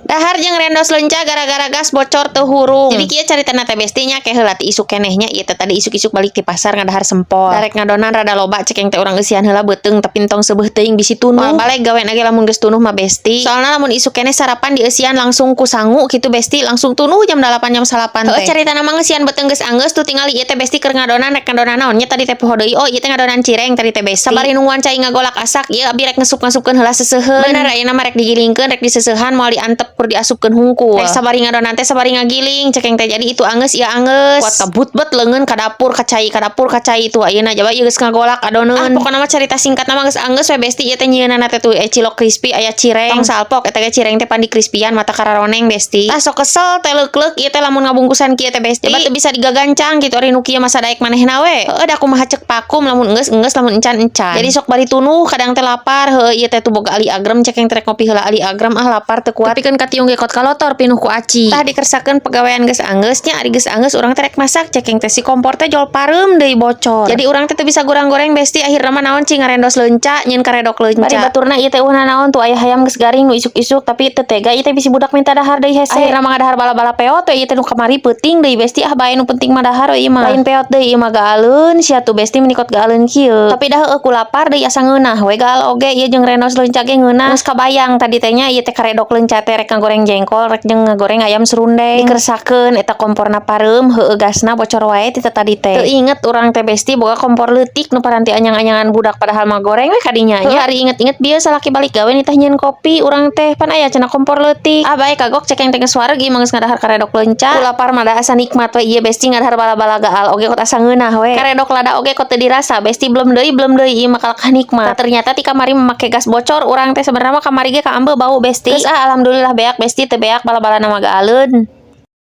Dahar jeung rendos leunca gara-gara gas bocor teu hurung. Jadi kieu caritana teh besti nya ke heula ti isuk kenehnya ieu teh tadi isuk-isuk balik ti pasar ngadahar sempol. Darek ngadonan rada loba cek yang teh urang eusian heula beuteung tapi entong seubeuh teuing bisi tunuh. Moal balik gawean ge lamun geus tunuh mah besti. Soalna lamun isuk keneh sarapan di eusian langsung ku sangu kitu besti langsung tunuh jam 8 jam 9 teh. Heuh caritana mah eusian beuteung geus anggeus tuh tingali ieu teh besti keur ngadonan rek ngadonan naon nya tadi teh poho deui. Oh ieu teh ngadonan cireng tadi teh besti. Sabari nungguan cai ngagolak asak ieu abi rek ngesuk-ngesupkeun heula seseuheun. Bener ayeuna mah rek digilingkeun rek diseseuhan moal diantep kur diasupkeun hungkul. Rek sabari ngadonan teh sabari ngagiling cek yang teh jadi itu anggeus ieu anggeus. Kuat kabutbet leungeun ka dapur ka cai itu ayeuna coba ieu geus ngagolak adoneun. Pokona mah cerita singkatna mah geus anggeus we besti ieu teh nyieunana teh tuh cilok crispy aya cireng. Tong salpok eta ge cireng teh pan di crispyan mata kararoneng besti. Tah sok kesel teh leuk-leuk ieu teh lamun ngabungkusan kieu teh besti. Coba teu bisa digagancang gitu ari nu kieu masa daek manehna we. Heueuh da kumaha cek pakum lamun enggeus lamun encan-encan. Jadi sok bari tunuh kadang teh lapar heueuh ieu teh tuh boga ali agrem cek yang trek ngopi heula ali agrem lapar teu kuat. Pikeun katiung ge kot kalotor pinuh ku aci. Tah dikersakeun pegawean geus anggeus nya ari geus anggeus urang teh rek masak cek yang teh si kompor teh jol pareum deui bocor. Jadi urang teh teu bisa goreng-goreng besti akhirna mah naon cing ngarendos leunca nyeun karedok leunca. Bari baturna ieu teh uhna naon tuh aya hayam geus garing nu isuk-isuk tapi teu tega ieu teh bisi budak minta dahar deui hese. Akhirna mah ngadahar bala-bala peot we ieu teh nu kamari peuting deui besti bae nu penting mah dahar we ieu mah. Lain peot deui ieu mah gaaleun sia tuh besti menikot gaaleun kieu. Tapi dah heueuh ku lapar deui asa ngeunah we gaal oge ieu jeung rendos leunca ge ngeunah. Geus kabayang tadi teh nya ieu teh karedok leunca teh rek ngagoreng jengkol rek jeung ngagoreng ayam serundeng. Dikersakeun eta komporna pareum heueuh gasna bocor wae ti tadi teh. Teu inget urang teh besti boga kompor leutik nu paranti anyang-anyangan budak padahal mah goreng we kadinya nya. Ari inget-inget bieu salaki balik gawe nitah nyieun kopi urang teh pan aya cenah kompor leutik. Bae kagok cek yang teh geus wareg ieu mah geus ngadahar karedok leunca. Ku lapar mah da asa nikmat we ieu besti ngadahar bala-bala gaal oge kot asa ngeunah we. Karedok lada oge kot teu dirasa besti belum deui ieu mah kalak nikmat. Ternyata ti kamari make gas bocor urang teh sebenarnya mah kamari ge kaambe bau besti. Geus alhamdulillah beak besti teu beak bala-bala nama gaaleun.